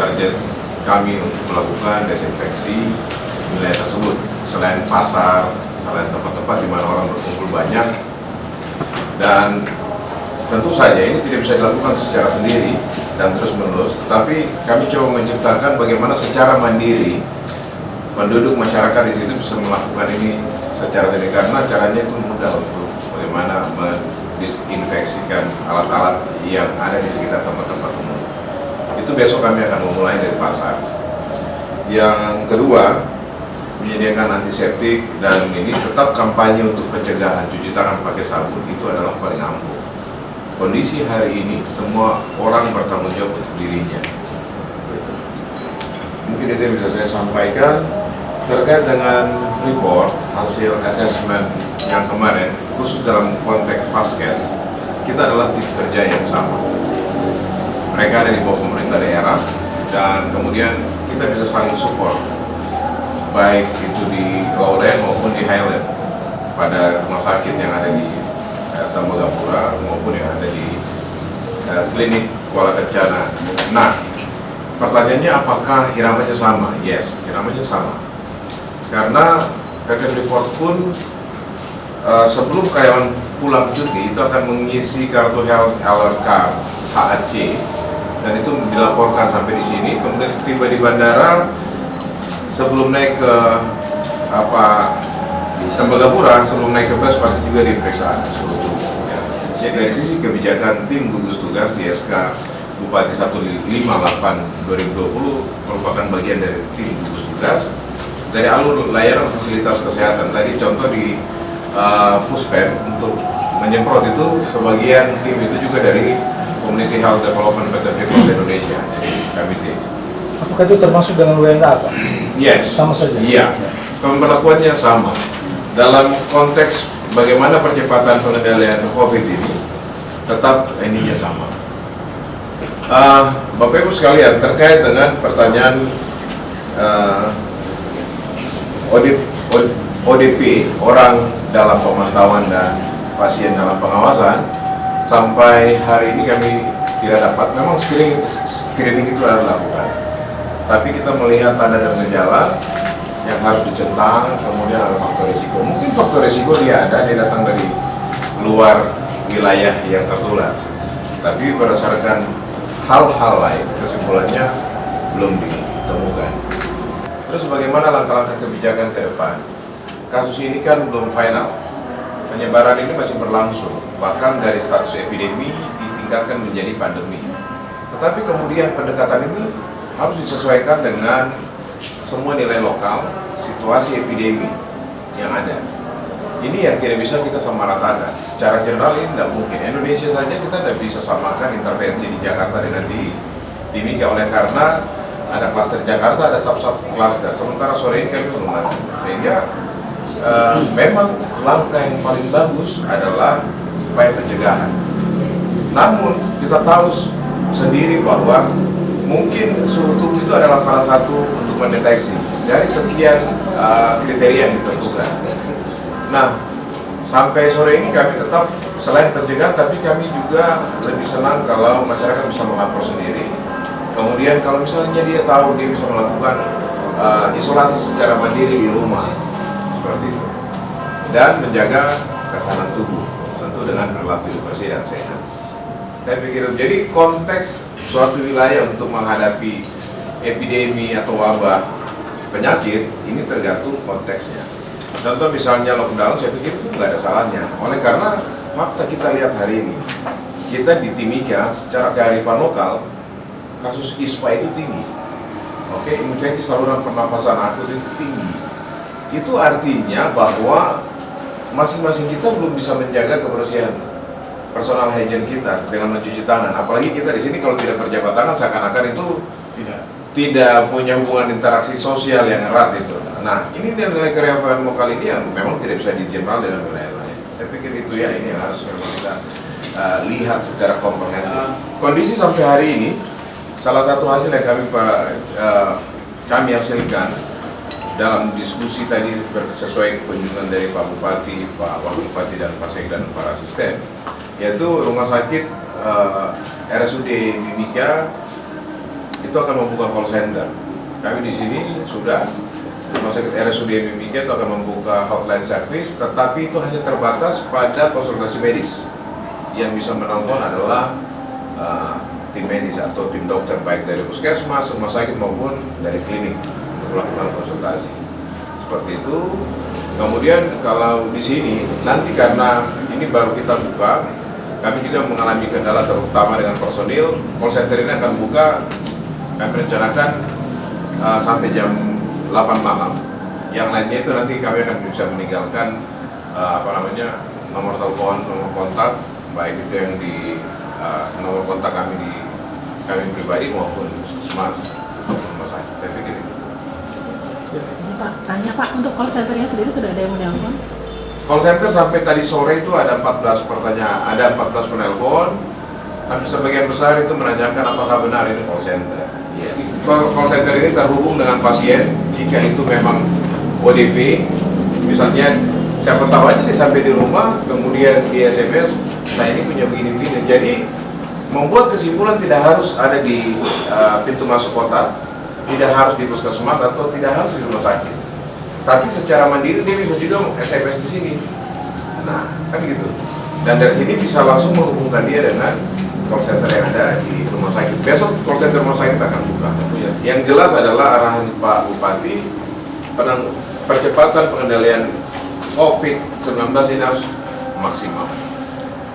target kami untuk melakukan desinfeksi wilayah tersebut, selain pasar, selain tempat-tempat di mana orang berkumpul banyak. Dan tentu saja ini tidak bisa dilakukan secara sendiri dan terus-menerus, tetapi kami coba menciptakan bagaimana secara mandiri penduduk masyarakat di situ bisa melakukan ini secara sendiri, karena caranya itu mudah untuk bagaimana mendisinfeksikan alat-alat yang ada di sekitar tempat-tempat umum. Itu besok kami akan memulai dari pasar. Yang kedua, menyediakan antiseptik, dan ini tetap kampanye untuk pencegahan cuci tangan pakai sabun, itu adalah paling ampuh. Kondisi hari ini semua orang bertanggung jawab untuk dirinya. Mungkin itu yang bisa saya sampaikan terkait dengan report hasil asesmen yang kemarin, khusus dalam konteks Faskes. Kita adalah tim kerja yang sama. Mereka ada di bawah pemerintah daerah, dan kemudian kita bisa saling support, baik itu di Lowland maupun di Highland, pada rumah sakit yang ada di Tembagapura maupun yang ada di klinik Kuala Kencana. Nah, pertanyaannya apakah iramanya sama? Yes, iramanya sama. Karena PT Freeport pun sebelum karyawan pulang cuti itu akan mengisi kartu Health Alert Card HAC, dan itu dilaporkan sampai di sini. Kemudian tiba di bandara, sebelum naik ke Tembagapura, sebelum naik ke bus pasti juga diperiksa seluruh tubuh. Jadi dari sisi kebijakan, tim gugus tugas di SK Bupati 158/2020 merupakan bagian dari tim gugus tugas dari alur layanan fasilitas kesehatan. Tadi contoh di Puspem untuk menyemprot itu, sebagian tim itu juga dari Community Health Development PT Freeport Indonesia. Jadi kami tim. Apakah itu termasuk dengan WNA, Pak? Yes. Sama saja? Iya. Pemberlakuannya sama. Dalam konteks bagaimana percepatan pengendalian COVID ini, tetap ininya sama. Bapak Ibu sekalian, terkait dengan pertanyaan ODP, orang dalam pemantauan dan pasien dalam pengawasan, sampai hari ini kami tidak dapat. Memang screening itu harus dilakukan, tapi kita melihat tanda dan gejala yang harus dicentang, kemudian ada faktor risiko. Mungkin faktor risiko dia datang dari luar wilayah yang tertular, tapi berdasarkan hal-hal lain, kesimpulannya belum ditemukan. Terus bagaimana langkah-langkah kebijakan ke depan? Kasus ini kan belum final, penyebaran ini masih berlangsung, bahkan dari status epidemi ditingkatkan menjadi pandemi. Tetapi kemudian pendekatan ini harus disesuaikan dengan semua nilai lokal, situasi epidemi yang ada. Ini yang tidak bisa kita samaratakan. Secara general ini tidak mungkin. Indonesia saja kita tidak bisa samakan intervensi di Jakarta dengan di Timika, oleh karena ada klaster Jakarta, ada sub-sub klaster. Sementara sore ini kami belum ada. Sehingga memang langkah yang paling bagus adalah upaya pencegahan. Namun kita tahu sendiri bahwa mungkin suhu tubuh itu adalah salah satu untuk mendeteksi dari sekian kriteria yang ditentukan. Nah, sampai sore ini kami tetap selain pencegahan, tapi kami juga lebih senang kalau masyarakat bisa melapor sendiri. Kemudian kalau misalnya dia tahu, dia bisa melakukan isolasi secara mandiri di rumah, seperti itu, dan menjaga ketahanan tubuh, tentu dengan perilaku hidup bersih dan sehat. Saya pikir jadi konteks suatu wilayah untuk menghadapi epidemi atau wabah penyakit ini tergantung konteksnya. Contoh misalnya lockdown, saya pikir itu nggak ada salahnya. Oleh karena fakta kita lihat hari ini, kita di Timika secara kearifan lokal kasus ISPA itu tinggi. Oke, infeksi saluran pernafasan akut itu tinggi. Itu artinya bahwa masing-masing kita belum bisa menjaga kebersihan personal hygiene kita dengan mencuci tangan. Apalagi kita di sini kalau tidak berjabat tangan seakan-akan itu tidak punya hubungan interaksi sosial yang erat itu. Nah, ini nilai kearifan lokal ini yang memang tidak bisa dijeneral dengan wilayah lain. Saya pikir itu ya, ini yang harus kita lihat secara komprehensif. Kondisi sampai hari ini, salah satu hasil yang kami hasilkan dalam diskusi tadi sesuai kunjungan dari Pak Bupati, Pak Wakil Bupati dan Pak Sekda dan para asisten, yaitu rumah sakit RSUD Mimika itu akan membuka call center. Kami di sini sudah Rumah Sakit RSUD Mimika itu akan membuka hotline service, tetapi itu hanya terbatas pada konsultasi medis. Yang bisa menelpon adalah tim medis atau tim dokter, baik dari puskesmas, rumah sakit maupun dari klinik untuk melakukan konsultasi. Seperti itu. Kemudian kalau di sini nanti karena ini baru kita buka, kami juga mengalami kendala terutama dengan personil. Call center ini akan buka, kami rencanakan sampai jam 8 malam. Yang lainnya itu nanti kami akan bisa meninggalkan nomor telepon, nomor kontak, baik itu yang di nomor kontak kami di kami pribadi maupun puskesmas rumah sakit. Saya pikir itu. Ini Pak, tanya Pak, untuk call centernya sendiri sudah ada yang menelpon? Call center sampai tadi sore itu ada 14 pertanyaan, ada 14 penelpon. Tapi sebagian besar itu menanyakan apakah benar ini call center. Yes. Call center ini terhubung dengan pasien jika itu memang ODP. Misalnya siapa tahu aja dia sampai di rumah, kemudian di SMS, saya ini punya begini-begini. Jadi membuat kesimpulan tidak harus ada di pintu masuk kota, tidak harus di puskesmas atau tidak harus di rumah sakit. Tapi secara mandiri dia bisa juga SMS di sini. Nah, kan gitu. Dan dari sini bisa langsung menghubungkan dia dengan call center yang ada di rumah sakit. Besok call center rumah sakit akan buka. Yang jelas adalah arahan Pak Bupati, percepatan pengendalian COVID-19 ini harus maksimal.